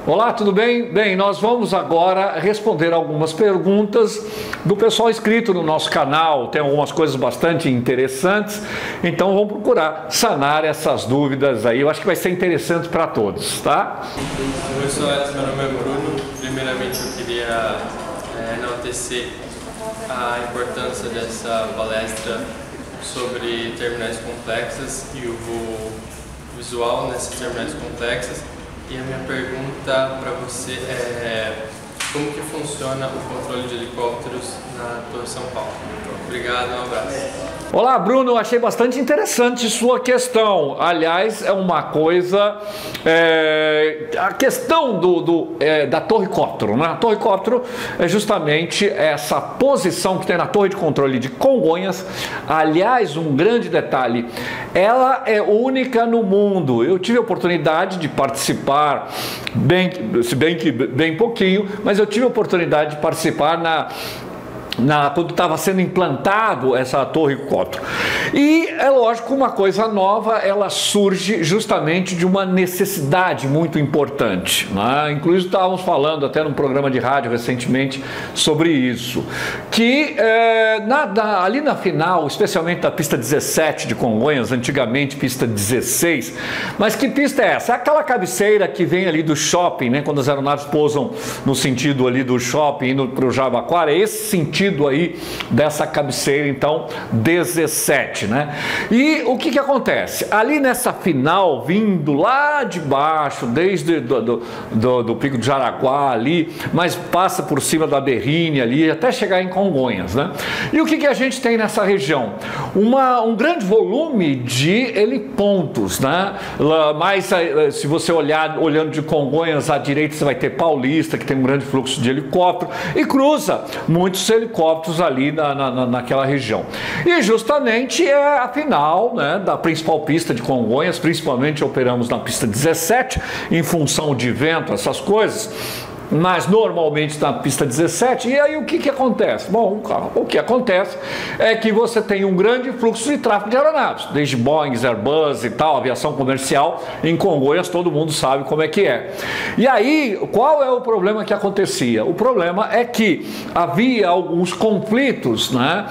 Olá, tudo bem? Bem, nós vamos agora responder algumas perguntas do pessoal inscrito no nosso canal. Tem algumas coisas bastante interessantes, então vamos procurar sanar essas dúvidas aí. Eu acho que vai ser interessante para todos, tá? Oi, sou Alex, meu nome é Bruno. Primeiramente eu queria enaltecer a importância dessa palestra sobre terminais complexas e o visual nessas terminais complexas. E a minha pergunta para você é como que funciona o controle de helicópteros na Torre São Paulo? Obrigado, um abraço. Olá, Bruno, achei bastante interessante sua questão. Aliás, é uma coisa, a questão da torre-cóptero, né? A torre-cóptero é justamente essa posição que tem na torre de controle de Congonhas. Aliás, um grande detalhe, ela é única no mundo. Eu tive a oportunidade de participar, se bem que bem pouquinho, mas eu tive a oportunidade de participar quando estava sendo implantado essa torre-cóptero. E é lógico, uma coisa nova, ela surge justamente de uma necessidade muito importante, né? Inclusive estávamos falando até num programa de rádio recentemente sobre isso, que ali na final, especialmente da pista 17 de Congonhas, antigamente pista 16, mas que pista é essa? É aquela cabeceira que vem ali do shopping, né? Quando as aeronaves pousam no sentido ali do shopping, indo para o Jabaquara, é esse sentido aí dessa cabeceira, então 17, né? E o que acontece? Ali nessa final, vindo lá de baixo, desde do Pico de Jaraguá ali, mas passa por cima da Berrini ali, até chegar em Congonhas, né? E o que a gente tem nessa região? Um grande volume de helipontos, né? Mas se você olhando de Congonhas à direita, você vai ter Paulista, que tem um grande fluxo de helicóptero, e cruza muitos helicópteros ali naquela região. E justamente é a final, né, da principal pista de Congonhas, principalmente operamos na pista 17, em função de vento, essas coisas, mas normalmente na pista 17. E aí o que acontece? Bom, o que acontece é que você tem um grande fluxo de tráfego de aeronaves, desde Boeing, Airbus e tal, aviação comercial. Em Congonhas todo mundo sabe como é que é. E aí, qual é o problema que acontecia? O problema é que havia alguns conflitos, né,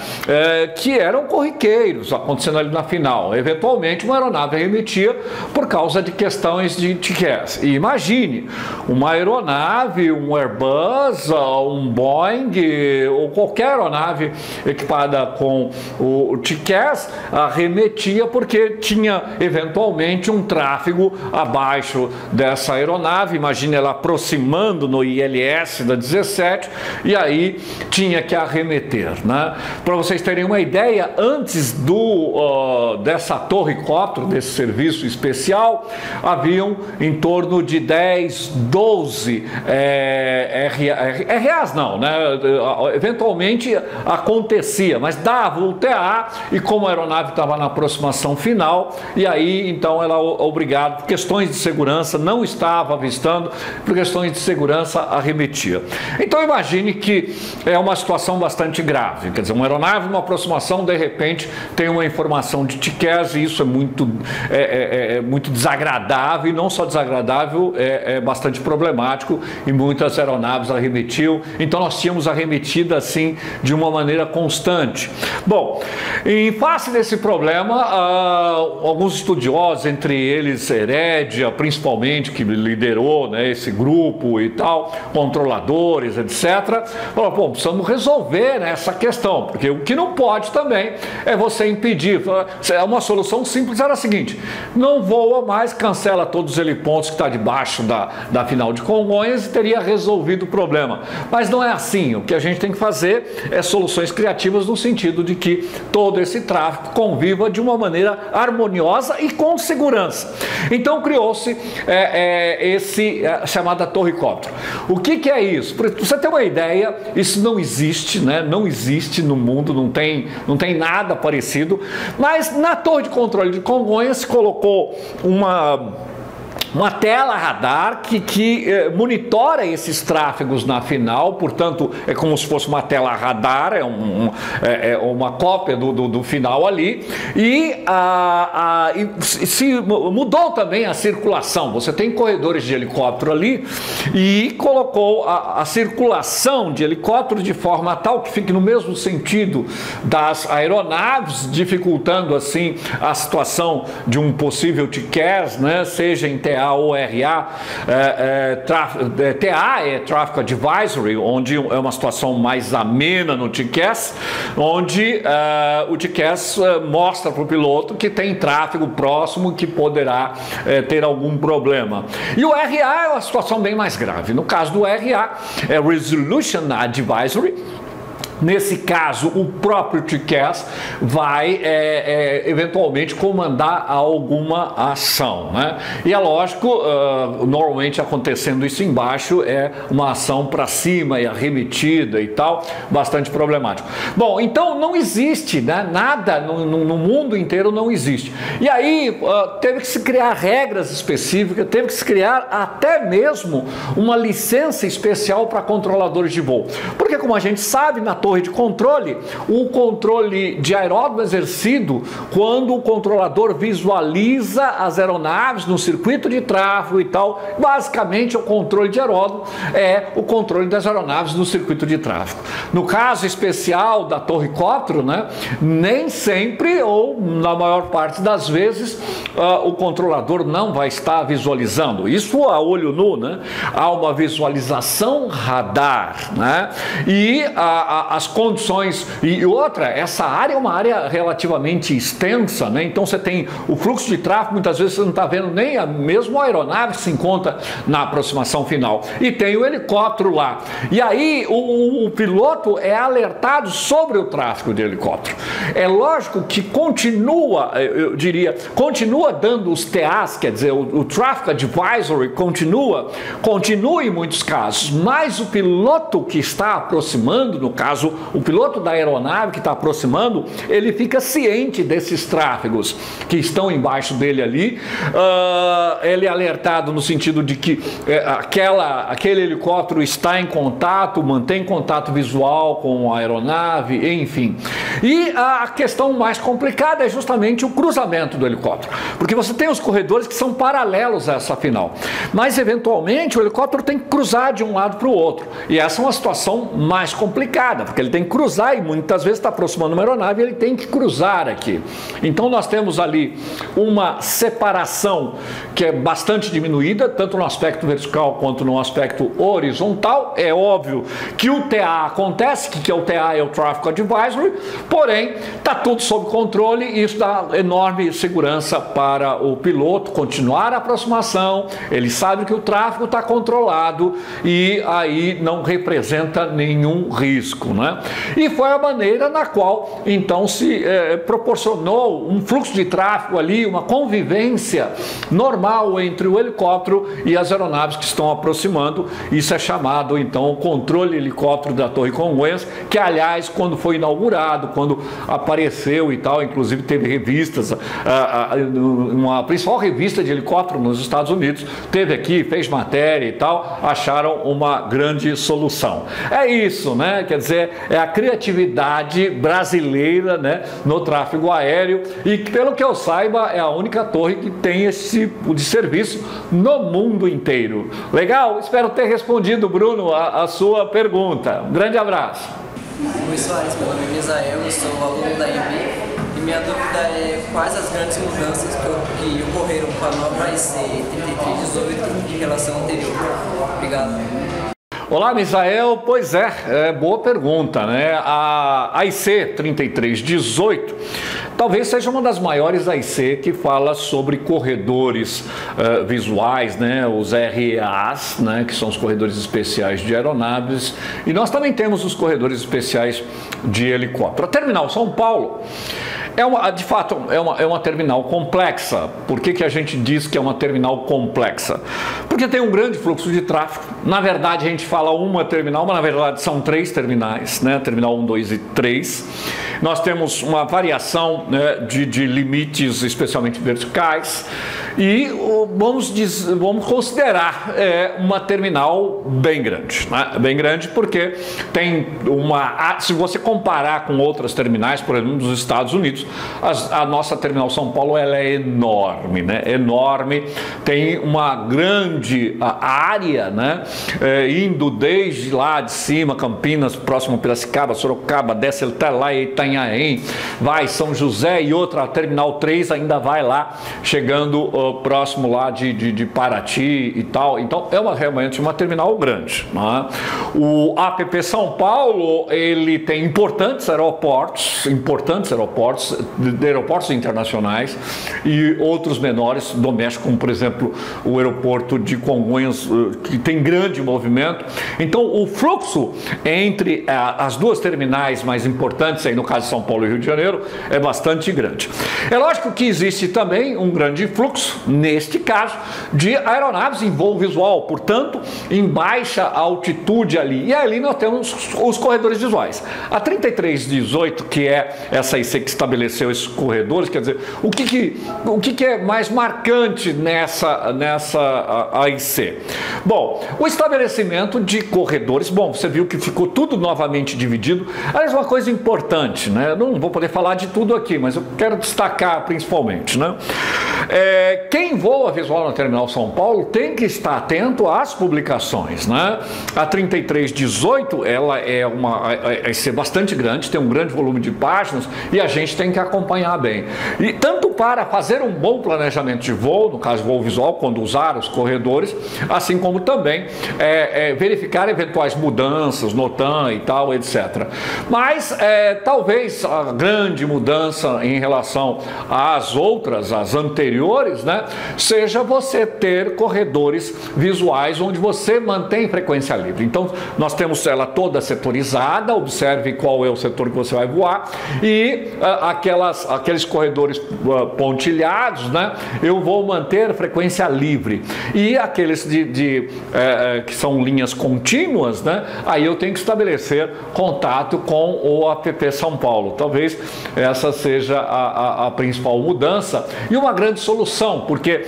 que eram corriqueiros acontecendo ali na final. Eventualmente uma aeronave arremetia por causa de questões de tickets. E imagine, uma aeronave, um Airbus, um Boeing ou qualquer aeronave equipada com o TCAS arremetia porque tinha eventualmente um tráfego abaixo dessa aeronave. Imagine ela aproximando no ILS da 17 e aí tinha que arremeter, né? Para vocês terem uma ideia, antes dessa torre-cóptero, desse serviço especial, haviam em torno de 10, 12 RAs não, né? Eventualmente acontecia, mas dava o TA e como a aeronave estava na aproximação final, e aí então ela obrigada, por questões de segurança, não estava avistando, por questões de segurança arremetia. Então imagine que é uma situação bastante grave, quer dizer, uma aeronave, uma aproximação, de repente tem uma informação de TCAS, e isso é muito desagradável, e não só desagradável, é bastante problemático, e muitas aeronaves arremetiam. Então nós tínhamos arremetido assim de uma maneira constante. Bom, em face desse problema, alguns estudiosos, entre eles Herédia, principalmente, que liderou, né, esse grupo e tal, controladores, etc., falaram, pô, precisamos resolver, né, essa questão, porque o que não pode também é você impedir. Uma solução simples era a seguinte: não voa mais, cancela todos os helipontos que está debaixo da final de Congonhas e teria resolvido o problema. Mas não é assim. O que a gente tem que fazer é soluções criativas no sentido de que todo esse tráfego conviva de uma maneira harmoniosa e com segurança. Então criou-se chamada torre-cóptero. O que é isso? Para você ter uma ideia, isso não existe, né? Não existe no mundo, não tem nada parecido, mas na torre de controle de Congonhas se colocou uma tela radar que monitora esses tráfegos na final, portanto é como se fosse uma tela radar, é uma cópia do final ali, e se mudou também a circulação. Você tem corredores de helicóptero ali e colocou a circulação de helicóptero de forma tal que fique no mesmo sentido das aeronaves, dificultando assim a situação de um possível TCAS, né, seja em TA ou RA. TA é Traffic Advisory, onde é uma situação mais amena no TCAS, onde o TCAS mostra para o piloto que tem tráfego próximo que poderá ter algum problema. E o RA é uma situação bem mais grave. No caso do RA, é Resolution Advisory. Nesse caso, o próprio TCAS vai eventualmente comandar alguma ação, né? E é lógico, normalmente acontecendo isso embaixo, é uma ação para cima e arremetida e tal, bastante problemático. Bom, então não existe, né? Nada no mundo inteiro não existe. E aí teve que se criar regras específicas, teve que se criar até mesmo uma licença especial para controladores de voo. Porque, como a gente sabe, na torre de controle, o controle de aeródromo exercido quando o controlador visualiza as aeronaves no circuito de tráfego e tal. Basicamente, o controle de aeródromo é o controle das aeronaves no circuito de tráfego. No caso especial da torre-cóptero, né, nem sempre ou na maior parte das vezes o controlador não vai estar visualizando. Isso a olho nu, né? Há uma visualização radar, né? E as condições, e outra, essa área é uma área relativamente extensa, né? Então você tem o fluxo de tráfego, muitas vezes você não está vendo nem a mesma aeronave que se encontra na aproximação final, e tem o helicóptero lá, e aí o piloto é alertado sobre o tráfego de helicóptero. É lógico que continua, eu diria, continua dando os TAs, quer dizer, o Traffic Advisory continua em muitos casos, mas o piloto que está aproximando, no caso, o piloto da aeronave que está aproximando, ele fica ciente desses tráfegos que estão embaixo dele ali. Ele é alertado no sentido de que aquele helicóptero está em contato, mantém contato visual com a aeronave, enfim. E a questão mais complicada é justamente o cruzamento do helicóptero, porque você tem os corredores que são paralelos a essa final, mas eventualmente o helicóptero tem que cruzar de um lado para o outro, e essa é uma situação mais complicada, porque ele tem que cruzar e muitas vezes está aproximando uma aeronave e ele tem que cruzar aqui. Então nós temos ali uma separação que é bastante diminuída, tanto no aspecto vertical quanto no aspecto horizontal. É óbvio que o TA acontece, que o TA é o Traffic Advisory, porém está tudo sob controle e isso dá enorme segurança para o piloto continuar a aproximação. Ele sabe que o tráfego está controlado e aí não representa nenhum risco, né? E foi a maneira na qual então se proporcionou um fluxo de tráfego ali, uma convivência normal entre o helicóptero e as aeronaves que estão aproximando. Isso é chamado então controle helicóptero da Torre Congonhas, que aliás, quando foi inaugurado, quando apareceu e tal, inclusive teve revistas, uma principal revista de helicóptero nos Estados Unidos teve aqui, fez matéria e tal, acharam uma grande solução. É isso, né? Quer dizer, é a criatividade brasileira, né, no tráfego aéreo, e pelo que eu saiba é a única torre que tem esse tipo de serviço no mundo inteiro. Legal? Espero ter respondido, Bruno, a sua pergunta. Um grande abraço. Oi, Soares, meu nome é Misael, eu sou aluno da IB e minha dúvida é quais as grandes mudanças que ocorreram com a nova AIC 3318 em relação ao anterior. Obrigado. Olá, Misael. Pois boa pergunta, né? A AIC 3318 talvez seja uma das maiores AIC que fala sobre corredores visuais, né? Os REAs, né? Que são os corredores especiais de aeronaves, e nós também temos os corredores especiais de helicóptero. A Terminal São Paulo de fato, é uma terminal complexa. Por que a gente diz que é uma terminal complexa? Porque tem um grande fluxo de tráfego. Na verdade, a gente fala uma terminal, mas na verdade são 3 terminais, né? Terminal 1, 2 e 3. Nós temos uma variação, né, de limites, especialmente verticais. E vamos considerar uma terminal bem grande, né? Bem grande porque tem se você comparar com outras terminais, por exemplo, dos Estados Unidos, a nossa terminal São Paulo ela é enorme, né? Enorme, tem uma grande área, né? Indo desde lá de cima, Campinas, próximo a Piracicaba, Sorocaba, desce até lá em Itanhaém, vai São José e outra, a terminal 3 ainda vai lá, chegando próximo lá de Paraty e tal. Então é realmente uma terminal grande, né? O APP São Paulo, ele tem importantes aeroportos internacionais e outros menores domésticos, como por exemplo o aeroporto de Congonhas, que tem grande movimento. Então o fluxo entre as duas terminais mais importantes, aí no caso de São Paulo e Rio de Janeiro, é bastante grande. É lógico que existe também um grande fluxo, neste caso, de aeronaves em voo visual, portanto, em baixa altitude ali. E ali nós temos os corredores visuais. A 3318, que é essa IC que estabeleceu esses corredores, quer dizer, o que é mais marcante nessa AIC? Bom, o estabelecimento de corredores, bom, você viu que ficou tudo novamente dividido. Aliás, uma coisa importante, né? Eu não vou poder falar de tudo aqui, mas eu quero destacar principalmente, né? Quem voa visual na Terminal São Paulo tem que estar atento às publicações, né? A 3318, ela vai ser bastante grande, tem um grande volume de páginas e a gente tem que acompanhar bem. E tanto para fazer um bom planejamento de voo, no caso voo visual, quando usar os corredores, assim como também verificar eventuais mudanças, NOTAM e tal, etc. Mas talvez a grande mudança em relação às outras, às anteriores, né, seja você ter corredores visuais onde você mantém frequência livre. Então, nós temos ela toda setorizada, observe qual é o setor que você vai voar e aqueles corredores pontilhados, né, eu vou manter frequência livre. E aqueles que são linhas contínuas, né, aí eu tenho que estabelecer contato com o APP São Paulo. Talvez essa seja a principal mudança e uma grande solução, porque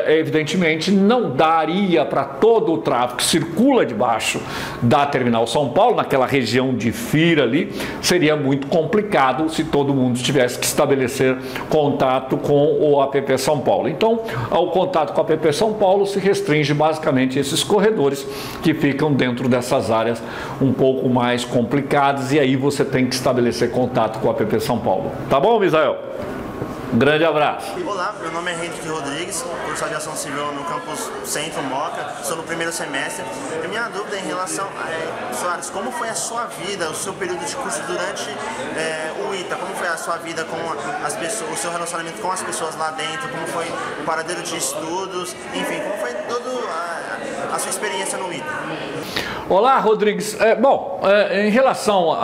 evidentemente não daria para todo o tráfego que circula debaixo da Terminal São Paulo, naquela região de Fira ali, seria muito complicado se todo mundo tivesse que estabelecer contato com o APP São Paulo. Então, o contato com o APP São Paulo se restringe basicamente a esses corredores que ficam dentro dessas áreas um pouco mais complicadas e aí você tem que estabelecer contato com o APP São Paulo. Tá bom, Misael? Um grande abraço. Olá, meu nome é Henrique Rodrigues, curso de aviação civil no campus Centro Moca, estou no primeiro semestre. A minha dúvida é em relação a, Soares, como foi a sua vida, o seu período de curso durante o ITA? Como foi a sua vida com as pessoas, o seu relacionamento com as pessoas lá dentro? Como foi o paradeiro de estudos? Enfim, como foi toda a sua experiência no ITA? Olá, Rodrigues. Em relação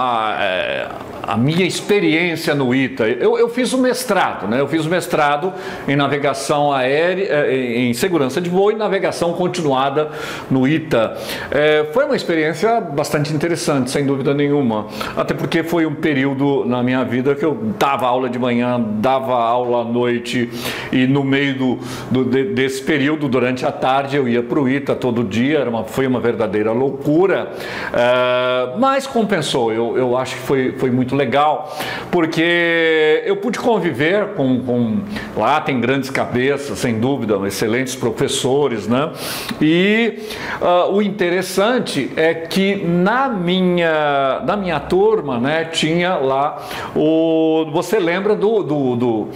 a minha experiência no ITA, eu fiz o mestrado, né? Eu fiz o mestrado em navegação aérea, em segurança de voo e navegação continuada no ITA. Foi uma experiência bastante interessante, sem dúvida nenhuma, até porque foi um período na minha vida que eu dava aula de manhã, dava aula à noite e no meio desse período, durante a tarde, eu ia para o ITA todo dia, foi uma verdadeira loucura, mas compensou. Eu acho que foi muito legal, porque eu pude conviver com lá tem grandes cabeças, sem dúvida, excelentes professores, né? E o interessante é que na minha turma, né, tinha lá você lembra do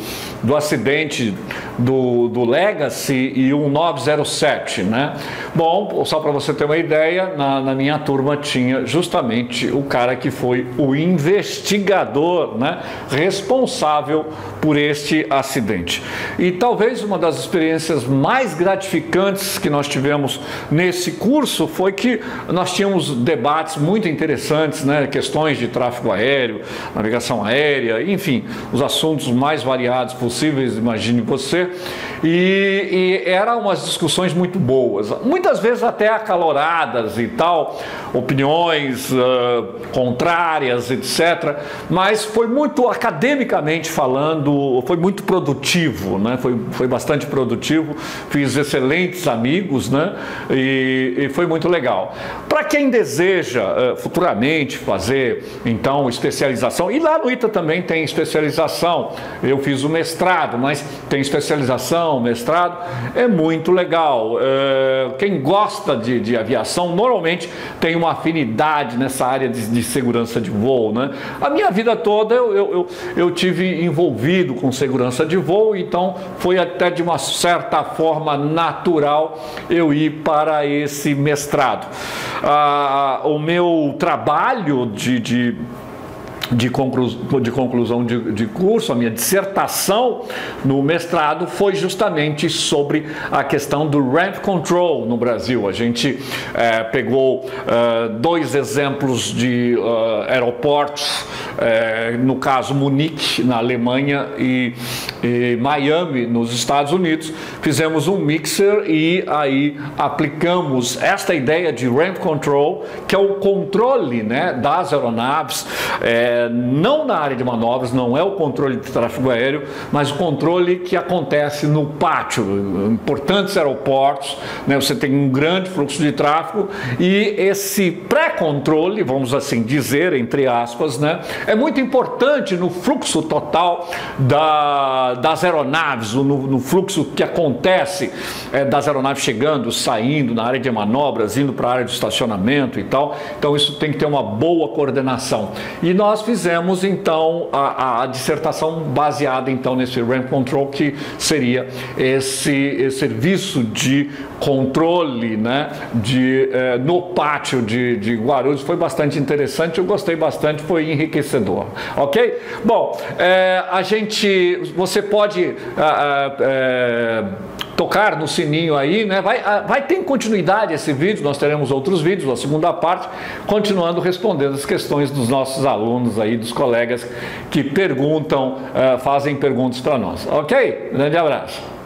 acidente do Legacy e o 907, né? Bom, só para você ter uma ideia, na minha turma tinha justamente o cara que foi o investigador, né, responsável por este acidente. E talvez uma das experiências mais gratificantes que nós tivemos nesse curso foi que nós tínhamos debates muito interessantes, né, questões de tráfego aéreo, navegação aérea, enfim, os assuntos mais variados possíveis, imagine você. você, e eram umas discussões muito boas, muitas vezes até acaloradas e tal, opiniões contrárias, etc. Mas foi muito, academicamente falando, foi muito produtivo, né? Foi bastante produtivo, fiz excelentes amigos, né? E foi muito legal. Para quem deseja futuramente fazer, então, especialização, e lá no ITA também tem especialização, eu fiz o mestrado, mas tem especialização, mestrado, é muito legal. Quem gosta de aviação, normalmente tem uma afinidade nessa área de segurança de voo, né? A minha vida toda eu tive envolvido com segurança de voo, então foi até de uma certa forma natural eu ir para esse mestrado. O meu trabalho de conclusão de curso, a minha dissertação no mestrado foi justamente sobre a questão do ramp control no Brasil. A gente pegou dois exemplos de aeroportos, no caso Munique, na Alemanha, e Miami, nos Estados Unidos. Fizemos um mixer e aí aplicamos esta ideia de ramp control, que é o controle, né, das aeronaves, não na área de manobras, não é o controle de tráfego aéreo, mas o controle que acontece no pátio, importantes aeroportos, né, você tem um grande fluxo de tráfego e esse pré-controle, vamos assim dizer, entre aspas, né, é muito importante no fluxo total das aeronaves, no fluxo que acontece das aeronaves chegando, saindo, na área de manobras, indo para a área de estacionamento e tal. Então isso tem que ter uma boa coordenação. E nós fizemos então a dissertação baseada então nesse ramp control, que seria esse serviço de controle, né, no pátio de Guarulhos. Foi bastante interessante, eu gostei bastante, foi enriquecedor, ok? Bom, você pode tocar no sininho aí, né? Vai ter continuidade esse vídeo, nós teremos outros vídeos, a segunda parte, continuando respondendo as questões dos nossos alunos aí, dos colegas que perguntam, fazem perguntas para nós, ok? Grande abraço.